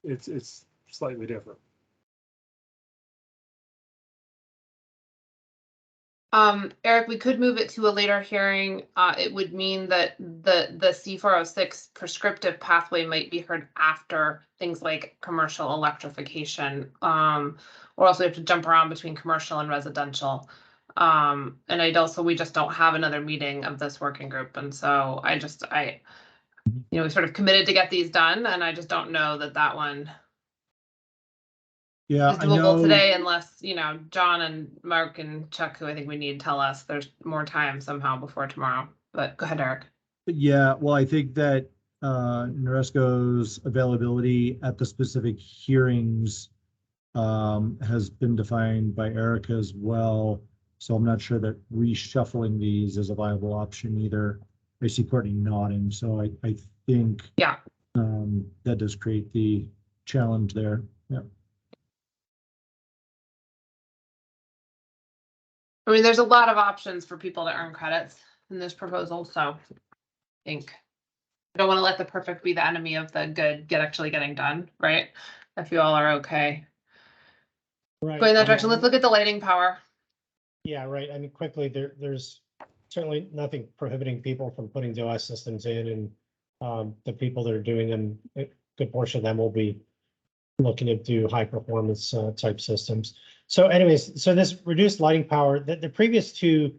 It's slightly different.
Eric, we could move it to a later hearing. It would mean that the C406 prescriptive pathway might be heard after things like commercial electrification. Or else we have to jump around between commercial and residential. And we just don't have another meeting of this working group. And so we sort of committed to get these done, and I just don't know that one is doable today unless, John and Mark and Chuck, who I think we need, tell us there's more time somehow before tomorrow. But go ahead, Eric.
Yeah, well, I think that NORESCO's availability at the specific hearings has been defined by Eric as well. So I'm not sure that reshuffling these is a viable option either. I see Courtney nodding, so I think that does create the challenge there. Yeah.
I mean, there's a lot of options for people to earn credits in this proposal, so I think I don't want to let the perfect be the enemy of the good actually getting done, right? If you all are okay.
Right.
Going that direction, let's look at the lighting power.
Yeah, right. I mean, quickly, there's certainly nothing prohibiting people from putting DOS systems in and The people that are doing them, a good portion of them will be looking to do high performance type systems. So anyways, so this reduced lighting power, the previous two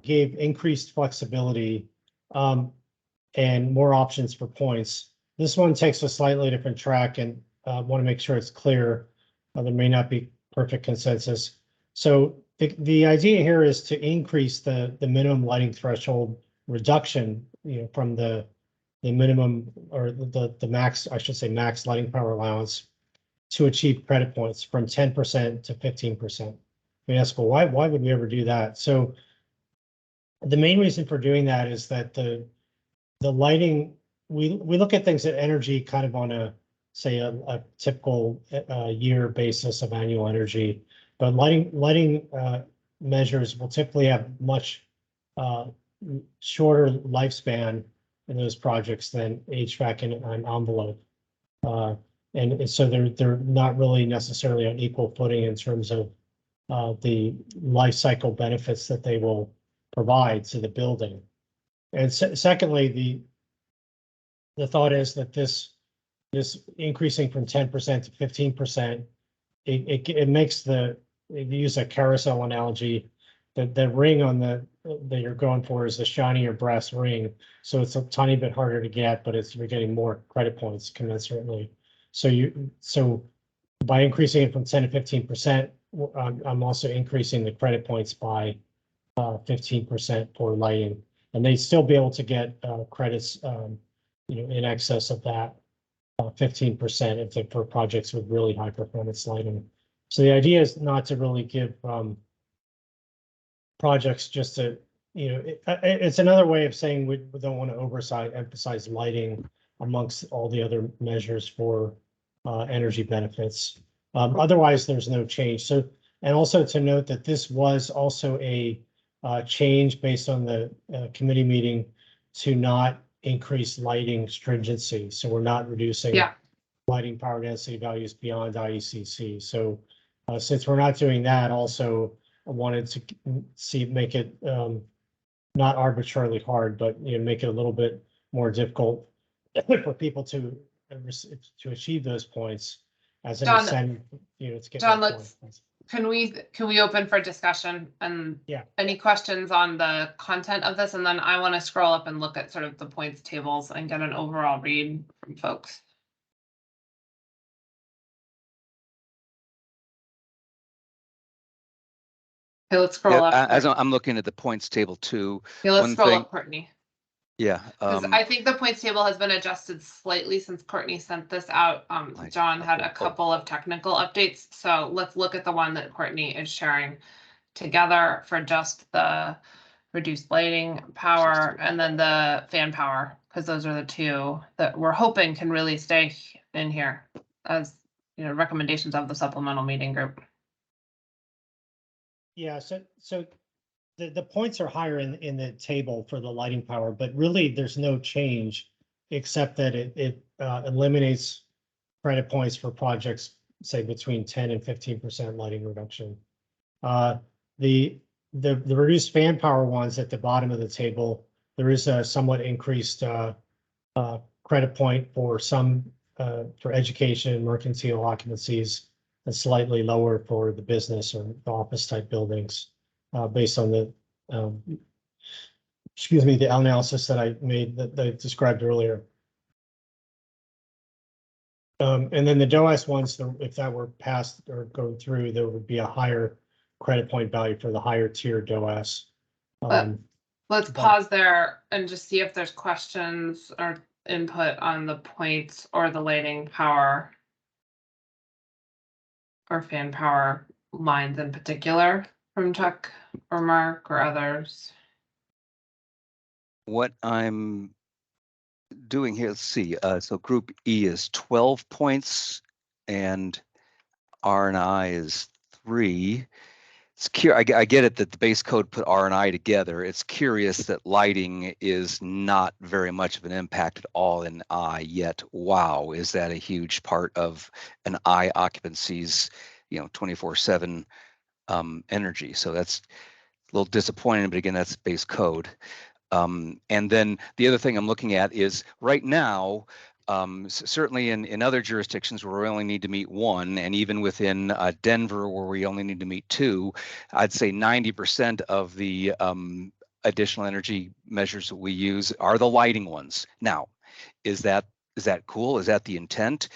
gave increased flexibility and more options for points. This one takes a slightly different track, and want to make sure it's clear. There may not be perfect consensus. So the idea here is to increase the minimum lighting threshold reduction, from the minimum, or the max, I should say max lighting power allowance, to achieve credit points from 10% to 15%. We ask, well, why would we ever do that? So the main reason for doing that is that the lighting, we look at things at energy kind of on a typical year basis of annual energy, but lighting measures will typically have much shorter lifespan in those projects than HVAC and envelope. And so they're not really necessarily on equal footing in terms of the life cycle benefits that they will provide to the building. And secondly, the thought is that this increasing from 10% to 15%, it makes if you use a carousel analogy, the ring on that you're going for is the shinier brass ring. So it's a tiny bit harder to get, but you're getting more credit points commensurately. So by increasing it from 10 to 15%, I'm also increasing the credit points by 15% for lighting, and they'd still be able to get credits, in excess of that 15% for projects with really high performance lighting. So the idea is not to really give projects just to, it's another way of saying we don't want to emphasize lighting amongst all the other measures for energy benefits. Otherwise, there's no change. So, and also to note that this was also a change based on the committee meeting to not increase lighting stringency. So we're not reducing lighting power density values beyond IECC. So since we're not doing that, also I wanted to make it not arbitrarily hard, but make it a little bit more difficult for people to achieve those points as an
John,
incentive, to get
John,
more points.
Can we open for discussion and any questions on the content of this? And then I want to scroll up and look at sort of the points tables and get an overall read from folks. Okay, let's scroll up.
As I'm looking at the points table too.
Okay, let's scroll up, Courtney.
Yeah.
Because I think the points table has been adjusted slightly since Courtney sent this out. John had a couple of technical updates. So let's look at the one that Courtney is sharing together for just the reduced lighting power and then the fan power, because those are the two that we're hoping can really stay in here as recommendations of the supplemental meeting group.
Yeah, so the points are higher in the table for the lighting power, but really there's no change except that it eliminates credit points for projects, say between 10 and 15% lighting reduction. The reduced fan power ones at the bottom of the table, there is a somewhat increased credit point for some for education, mercantile occupancies, and slightly lower for the business or the office type buildings, based on the the analysis that I made that I described earlier. And then the DOAS ones, if that were passed or going through, there would be a higher credit point value for the higher tier DOAS.
Let's pause there and just see if there's questions or input on the points or the lighting power or fan power lines in particular from Chuck or Mark or others.
What I'm doing here, let's see. So group E is 12 points and R&I is 3. It's I get it that the base code put R&I together. It's curious that lighting is not very much of an impact at all in I, yet wow, is that a huge part of an I occupancy's 24/7 energy. So that's a little disappointing, but again, that's base code. And then the other thing I'm looking at is right now, certainly in other jurisdictions where we only need to meet one, and even within Denver where we only need to meet two, I'd say 90% of the additional energy measures that we use are the lighting ones. Now, is that cool? Is that the intent?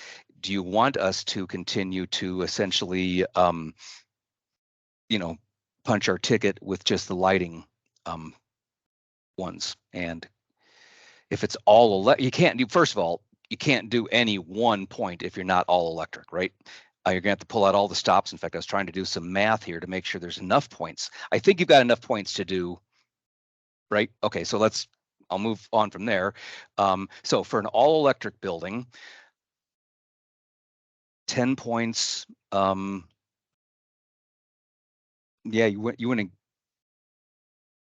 Do you want us to continue to essentially, punch our ticket with just the lighting ones? And if it's all you can't do, first of all, you can't do any one point if you're not all electric, right? You're gonna have to pull out all the stops. In fact, I was trying to do some math here to make sure there's enough points. I think you've got enough points to do, right? Okay, so I'll move on from there. So for an all electric building, 10 points. Yeah, you want to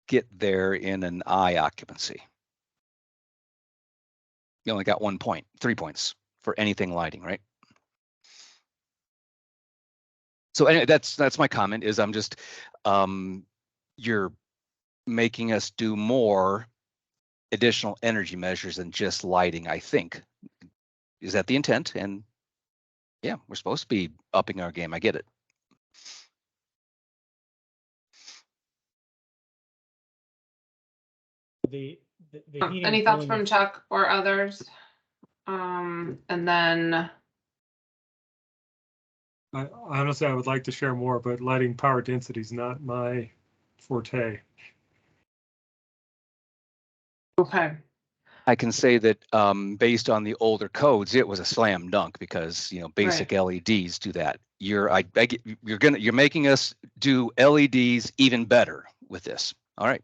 get there in an I occupancy. You only got 1 point, 3 points for anything lighting, right? So anyway, that's my comment. Is I'm just you're making us do more additional energy measures than just lighting, I think. Is that the intent? And yeah, we're supposed to be upping our game. I get it.
The heating
Any
and
thoughts
cooling-
from Chuck or others? And then
Honestly, I would like to share more, but lighting power density is not my forte.
okay.
I can say that based on the older codes, it was a slam dunk because basic LEDs do that. You're making us do LEDs even better with this. All right.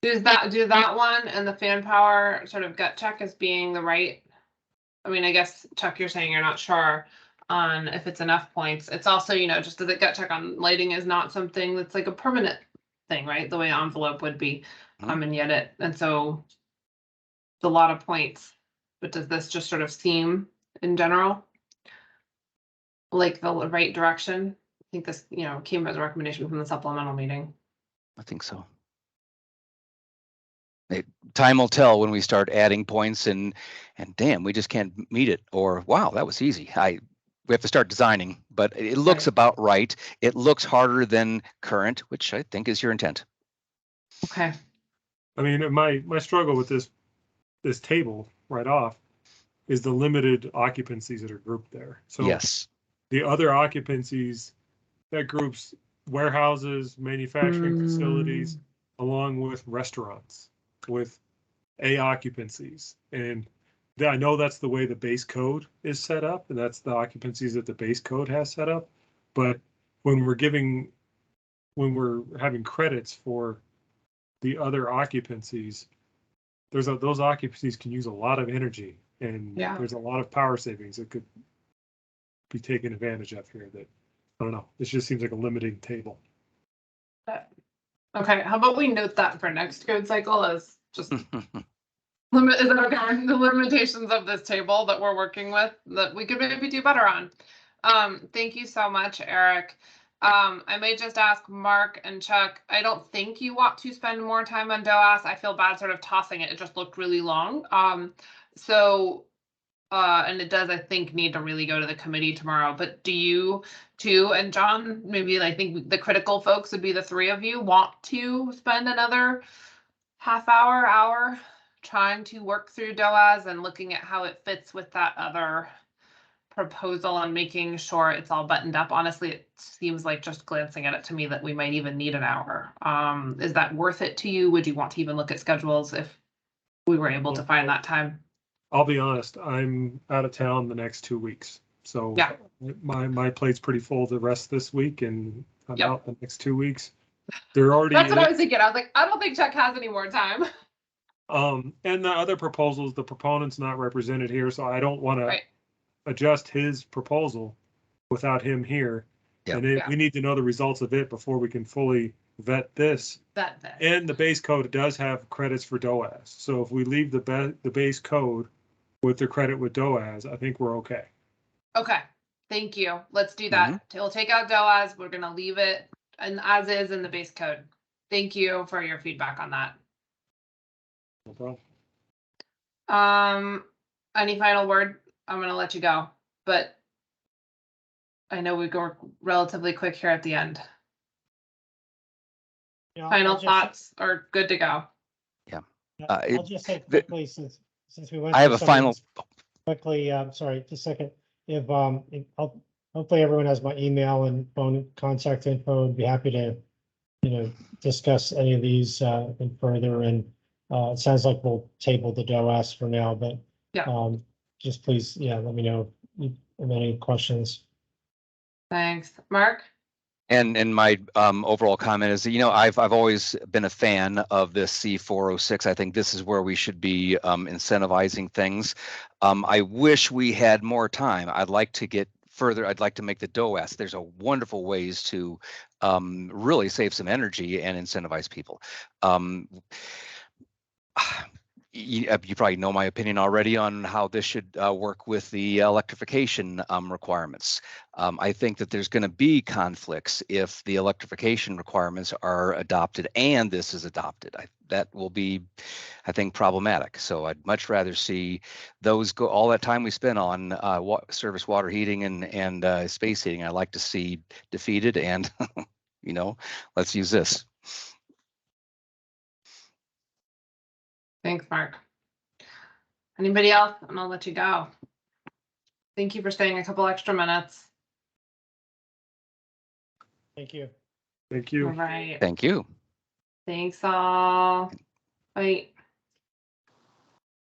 Do that one and the fan power sort of gut check as being the right. I mean, I guess Chuck, you're saying you're not sure on if it's enough points. It's also, just the gut check on lighting is not something that's like a permanent thing, right? The way envelope would be, and yet and so it's a lot of points. But does this just sort of seem in general like the right direction? I think this, came as a recommendation from the supplemental meeting.
I think so. Time will tell when we start adding points and damn, we just can't meet it, or wow, that was easy. We have to start designing, but it looks about right. It looks harder than current, which I think is your intent.
Okay.
I mean, my struggle with this table right off is the limited occupancies that are grouped there. So
yes,
the other occupancies that groups warehouses, manufacturing facilities, along with restaurants with A occupancies. And I know that's the way the base code is set up, and that's the occupancies that the base code has set up. But when we're having credits for the other occupancies, those occupancies can use a lot of energy, and there's a lot of power savings that could be taken advantage of here. That I don't know. This just seems like a limiting table.
Okay, how about we note that for next code cycle as just limit, is that okay? The limitations of this table that we're working with that we could maybe do better on. Thank you so much, Eric. I may just ask Mark and Chuck, I don't think you want to spend more time on DOAS. I feel bad sort of tossing it. It just looked really long. And it does, I think, need to really go to the committee tomorrow. But do you too, and John, maybe I think the critical folks would be the three of you, want to spend another hour trying to work through DOAS and looking at how it fits with that other proposal and making sure it's all buttoned up? Honestly, it seems like just glancing at it to me that we might even need an hour. Is that worth it to you? Would you want to even look at schedules if we were able to find that time?
I'll be honest, I'm out of town the next 2 weeks. So my plate's pretty full the rest of this week, and I'm out the next 2 weeks. They're already.
That's what I was thinking. I was like, I don't think Chuck has any more time.
And the other proposals, the proponent's not represented here, so I don't want to adjust his proposal without him here.
Yep.
And we need to know the results of it before we can fully vet this. And the base code does have credits for DOAS. So if we leave the base code with the credit with DOAS, I think we're okay.
Okay. Thank you. Let's do that. We'll take out DOAS. We're gonna leave it and as is in the base code. Thank you for your feedback on that.
No problem.
Any final word? I'm gonna let you go, but I know we go relatively quick here at the end.
Yeah,
Final
I'll just-
thoughts are good to go.
Yeah,
it-
I'll just say quickly, since we went.
I have
through
a
some of
final.
these Quickly, sorry, just a second. If hopefully everyone has my email and phone contact info. I'd be happy to, discuss any of these and further. And it sounds like we'll table the DOAS for now, but
Yeah.
just please, let me know if you have any questions.
Thanks, Mark.
And my overall comment is that, I've always been a fan of this C406. I think this is where we should be incentivizing things. I wish we had more time. I'd like to get further. I'd like to make the DOAS. There's a wonderful ways to really save some energy and incentivize people. You probably know my opinion already on how this should work with the electrification requirements. I think that there's going to be conflicts if the electrification requirements are adopted and this is adopted. That will be, I think, problematic. So I'd much rather see those go. All that time we spend on service water heating and space heating, I like to see defeated. And let's use this.
Thanks, Mark. Anybody else? And I'll let you go. Thank you for staying a couple extra minutes.
Thank you.
Thank you.
All right.
Thank you.
Thanks all. Bye.